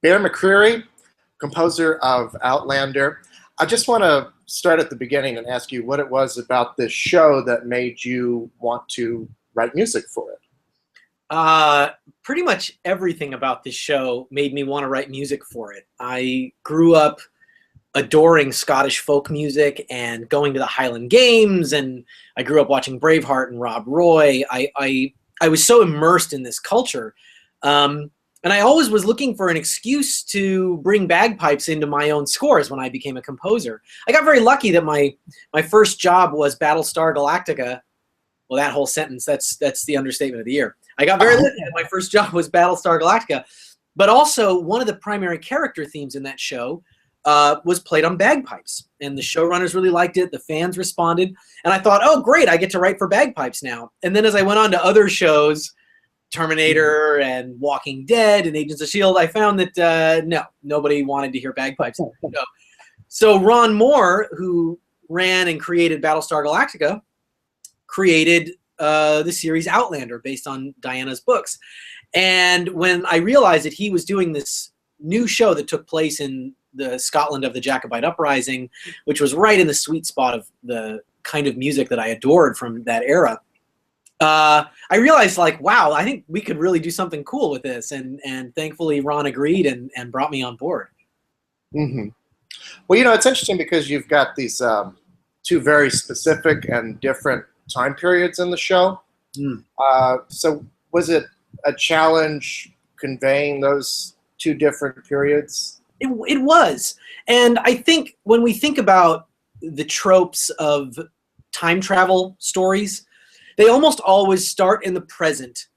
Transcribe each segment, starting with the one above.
Bear McCreary, composer of Outlander. I just want to start at the beginning and ask you what it was about this show that made you want to write music for it. Pretty much everything about this show made me want to write music for it. I grew up adoring Scottish folk music and going to the Highland Games, and I grew up watching Braveheart and Rob Roy. I was so immersed in this culture. And I always was looking for an excuse to bring bagpipes into my own scores when I became a composer. I got very lucky that my first job was Battlestar Galactica. Well, that whole sentence, that's the understatement of the year. I got very lucky that my first job was Battlestar Galactica. But also, one of the primary character themes in that show was played on bagpipes. And the showrunners really liked it. The fans responded. And I thought, oh, great, I get to write for bagpipes now. And then as I went on to other shows, Terminator and Walking Dead and Agents of S.H.I.E.L.D., I found that, no, nobody wanted to hear bagpipes. So Ron Moore, who ran and created Battlestar Galactica, created the series Outlander based on Diana's books. And when I realized that he was doing this new show that took place in the Scotland of the Jacobite Uprising, which was right in the sweet spot of the kind of music that I adored from that era, I realized, like, wow, I think we could really do something cool with this. And thankfully, Ron agreed and brought me on board. Mm-hmm. Well, you know, it's interesting because you've got these two very specific and different time periods in the show. So was it a challenge conveying those two different periods? It was. And I think when we think about the tropes of time travel stories, they almost always start in the present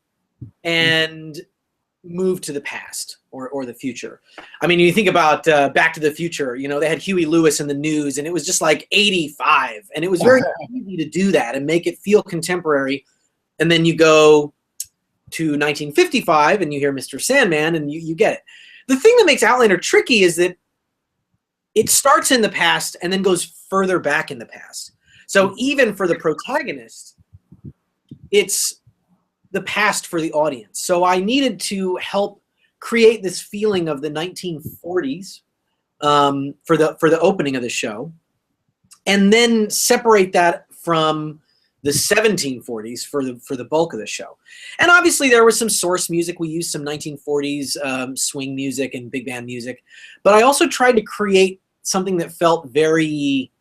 and move to the past or the future. I mean, you think about Back to the Future, you know, they had Huey Lewis in the news and it was just like 85. And it was very easy to do that and make it feel contemporary. And then you go to 1955 and you hear Mr. Sandman and you get it. The thing that makes Outlander tricky is that it starts in the past and then goes further back in the past. So even for the protagonist, it's the past for the audience. So I needed to help create this feeling of the 1940s for the opening of the show, and then separate that from the 1740s for the bulk of the show. And obviously there was some source music. We used some 1940s swing music and big band music, but I also tried to create something that felt very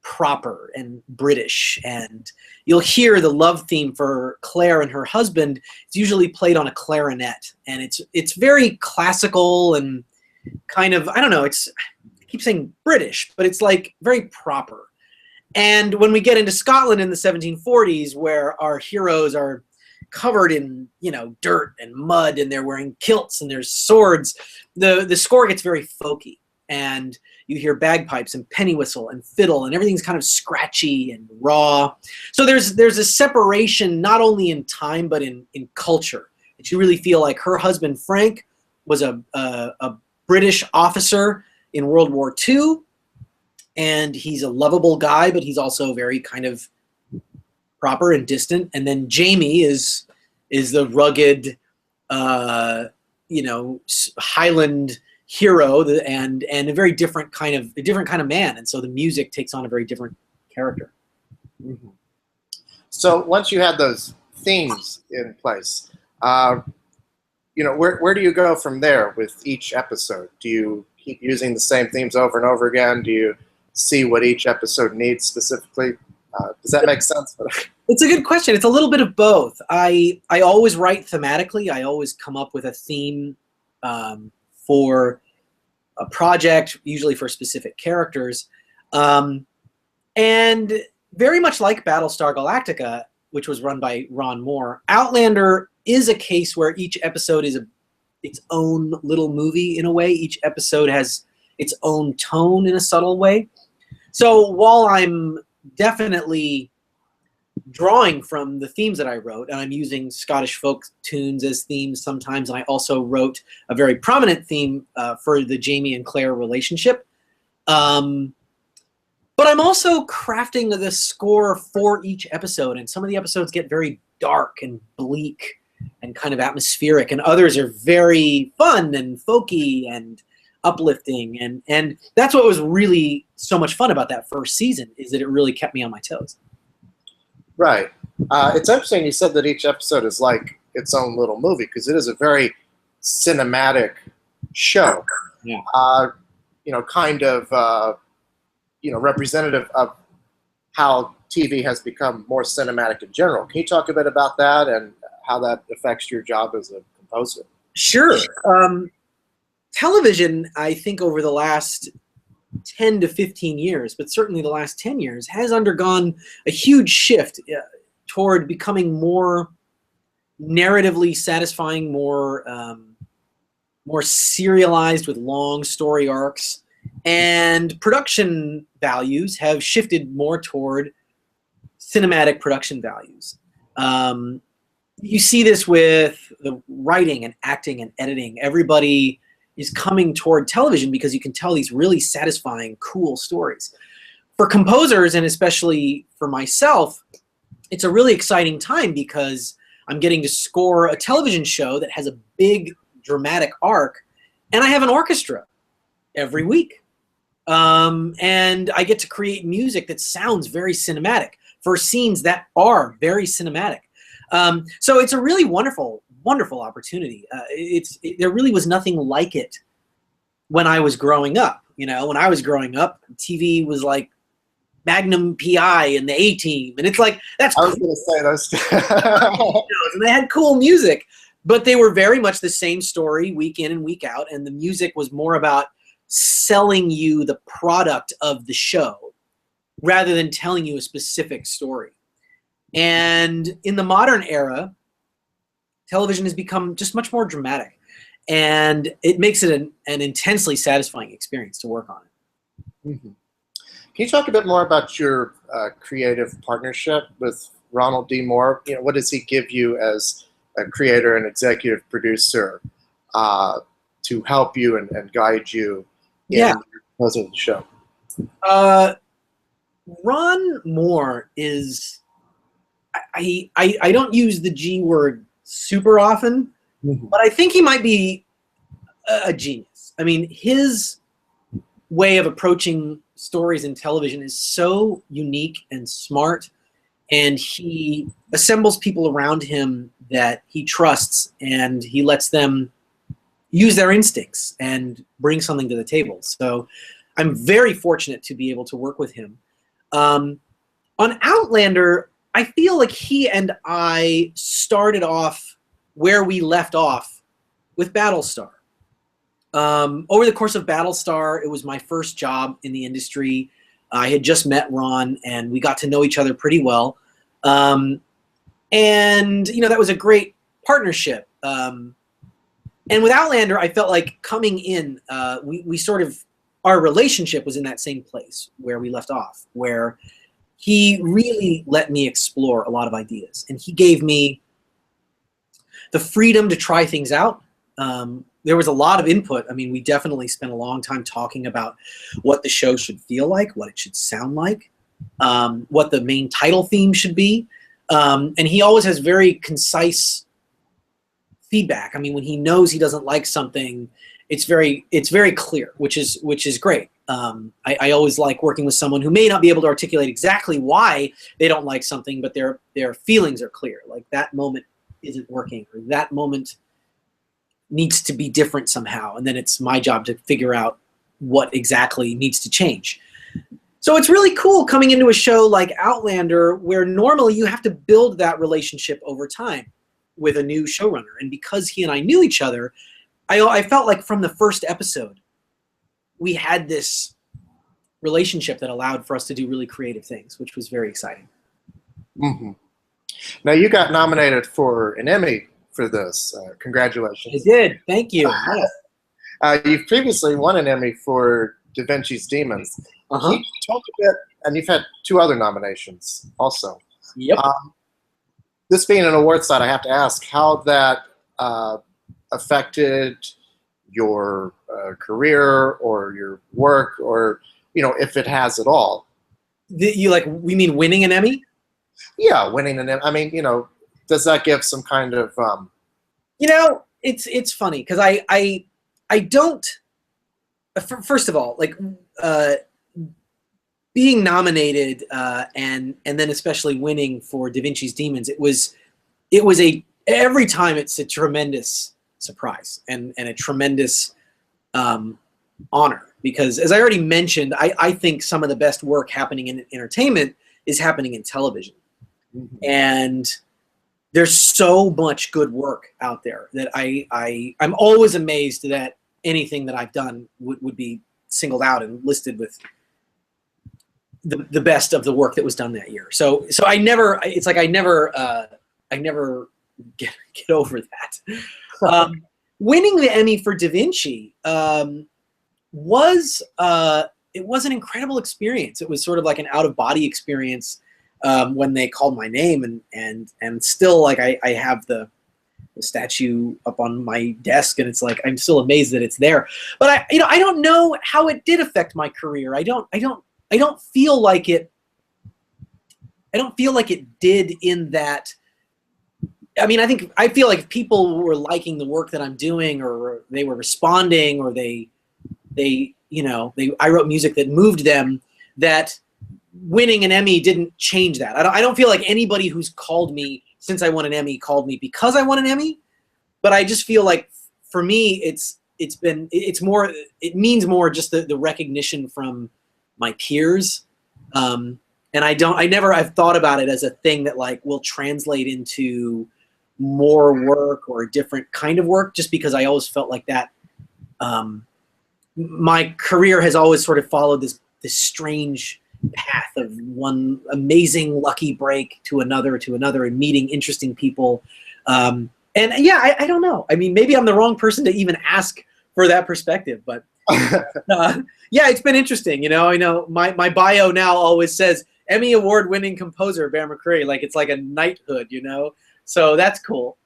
proper and British. And you'll hear the love theme for Claire and her husband. It's usually played on a clarinet, and it's very classical and kind of, I don't know, I keep saying British, but it's like very proper. And when we get into Scotland in the 1740s, where our heroes are covered in, you know, dirt and mud, and they're wearing kilts and there's swords, the score gets very folky. And you hear bagpipes and penny whistle and fiddle, and everything's kind of scratchy and raw. So there's a separation not only in time but in culture. That you really feel like her husband Frank was a British officer in World War II, and he's a lovable guy, but he's also very kind of proper and distant. And then Jamie is the rugged, you know, Highland hero and a very different kind of man, and so the music takes on a very different character. Mm-hmm. So once you had those themes in place, you know, where do you go from there with each episode? Do you keep using the same themes over and over again? Do you see what each episode needs specifically? Does that make sense? It's a good question. It's a little bit of both. I always write thematically. I always come up with a theme for a project, usually for specific characters. And very much like Battlestar Galactica, which was run by Ron Moore, Outlander is a case where each episode is its own little movie in a way. Each episode has its own tone in a subtle way. So while I'm definitely drawing from the themes that I wrote, and I'm using Scottish folk tunes as themes sometimes, and I also wrote a very prominent theme for the Jamie and Claire relationship. But I'm also crafting the score for each episode, and some of the episodes get very dark and bleak and kind of atmospheric, and others are very fun and folky and uplifting, and that's what was really so much fun about that first season, is that it really kept me on my toes. Right. It's interesting you said that each episode is like its own little movie, because it is a very cinematic show. Yeah. Kind of, representative of how TV has become more cinematic in general. Can you talk a bit about that and how that affects your job as a composer? Sure. Television, I think over the last 10 to 15 years, but certainly the last 10 years, has undergone a huge shift toward becoming more narratively satisfying, more serialized with long story arcs, and production values have shifted more toward cinematic production values. You see this with the writing and acting and editing. Everybody is coming toward television because you can tell these really satisfying, cool stories. For composers, and especially for myself, it's a really exciting time because I'm getting to score a television show that has a big dramatic arc, and I have an orchestra every week. And I get to create music that sounds very cinematic for scenes that are very cinematic. So it's a really wonderful opportunity. There really was nothing like it when I was growing up. When I was growing up, TV was like Magnum PI and the A-Team, and it's like, that's I was going to say those. And they had cool music, but they were very much the same story week in and week out, and the music was more about selling you the product of the show rather than telling you a specific story. And in the modern era, television has become just much more dramatic, and it makes it an intensely satisfying experience to work on it. Mm-hmm. Can you talk a bit more about your creative partnership with Ronald D. Moore? What does he give you as a creator and executive producer to help you and guide you in your composing of the show? Ron Moore is, I don't use the G word super often, Mm-hmm. but I think he might be a genius. I mean, his way of approaching stories in television is so unique and smart, and he assembles people around him that he trusts, and he lets them use their instincts and bring something to the table. So I'm very fortunate to be able to work with him. On Outlander, I feel like he and I started off where we left off with Battlestar. Over the course of Battlestar, it was my first job in the industry. I had just met Ron, and we got to know each other pretty well. And, that was a great partnership. And with Outlander, I felt like coming in, we sort of, our relationship was in that same place where we left off, where he really let me explore a lot of ideas, and he gave me the freedom to try things out. There was a lot of input. I mean, we definitely spent a long time talking about what the show should feel like, what it should sound like, what the main title theme should be. And he always has very concise feedback. I mean, when he knows he doesn't like something, it's very clear, which is great. I always like working with someone who may not be able to articulate exactly why they don't like something, but their feelings are clear. Like, that moment isn't working, or that moment needs to be different somehow, and then it's my job to figure out what exactly needs to change. So it's really cool coming into a show like Outlander, where normally you have to build that relationship over time with a new showrunner. And because he and I knew each other, I felt like from the first episode, we had this relationship that allowed for us to do really creative things, which was very exciting. Mm-hmm. Now, you got nominated for an Emmy for this. Congratulations. I did. Thank you. Yes. You've previously won an Emmy for Da Vinci's Demons. Uh-huh. Can you talk a bit, and you've had 2 other nominations also. Yep. This being an award side, I have to ask how that affected your career or your work, or if it has at all. We mean winning an Emmy? Yeah, winning an Emmy. I mean, does that give some kind of You know, it's funny because I don't. First of all, like being nominated and then especially winning for Da Vinci's Demons, it was every time it's a tremendous surprise and a tremendous honor, because as I already mentioned, I think some of the best work happening in entertainment is happening in television. Mm-hmm. And there's so much good work out there that I'm always amazed that anything that I've done would be singled out and listed with the best of the work that was done that year. So I never get over that. Winning the Emmy for Da Vinci was an incredible experience. It was sort of like an out of body experience when they called my name, and still, like, I have the statue up on my desk, and it's like I'm still amazed that it's there. But I don't know how it did affect my career. I don't feel like it. I don't feel like it did in that. I mean, I feel like if people were liking the work that I'm doing, or they were responding, or I wrote music that moved them, that winning an Emmy didn't change that. I don't feel like anybody who's called me since I won an Emmy called me because I won an Emmy, but I just feel like for me it means more just the recognition from my peers. And I've thought about it as a thing that like will translate into more work or a different kind of work, just because I always felt like that. My career has always sort of followed this strange path of one amazing lucky break to another and meeting interesting people. And yeah, I don't know. I mean, maybe I'm the wrong person to even ask for that perspective, but yeah, it's been interesting. I know my bio now always says Emmy Award winning composer Bear McCreary, like it's like a knighthood, so that's cool.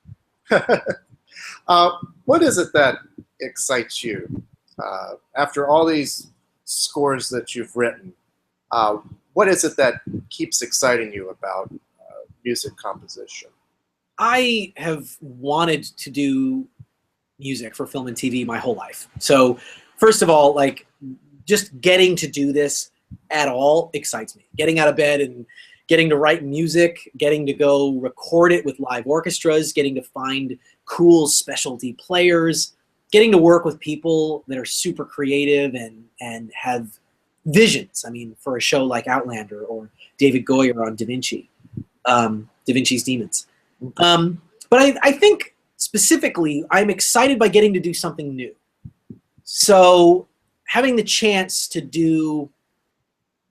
What is it that excites you after all these scores that you've written? What is it that keeps exciting you about music composition? I have wanted to do music for film and TV my whole life. So first of all, like, just getting to do this at all excites me. Getting out of bed and getting to write music, getting to go record it with live orchestras, getting to find cool specialty players, getting to work with people that are super creative and have visions. I mean, for a show like Outlander or David Goyer on Da Vinci's Demons. But I think specifically, I'm excited by getting to do something new. So having the chance to do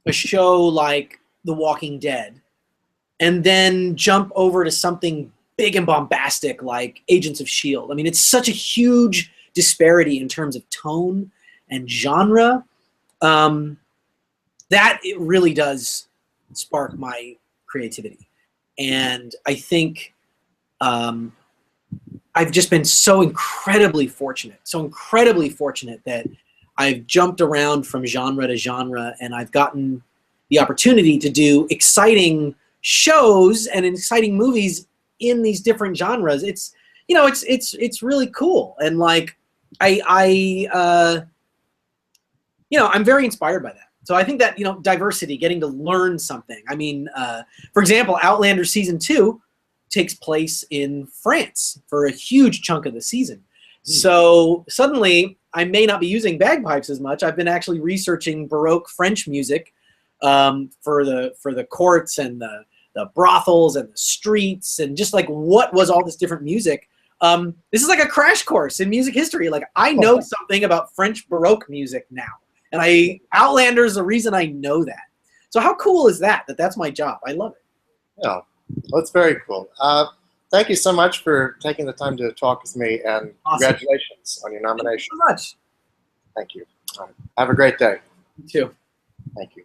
a show like The Walking Dead and then jump over to something big and bombastic like Agents of S.H.I.E.L.D. I mean, it's such a huge disparity in terms of tone and genre. That it really does spark my creativity. And I think I've just been so incredibly fortunate that I've jumped around from genre to genre, and I've gotten the opportunity to do exciting shows and exciting movies in these different genres. It's really cool. And like, I'm very inspired by that. So I think that, diversity, getting to learn something. I mean, for example, Outlander season 2 takes place in France for a huge chunk of the season. So suddenly I may not be using bagpipes as much. I've been actually researching Baroque French music for the courts and the brothels and the streets, and just like what was all this different music. This is like a crash course in music history. Like, I know something about French Baroque music now. And Outlander is the reason I know that. So how cool is that that's my job? I love it. Yeah, that's very cool. Thank you so much for taking the time to talk with me, and awesome. Congratulations on your nomination. Thank you so much. Thank you. Have a great day. You too. Thank you.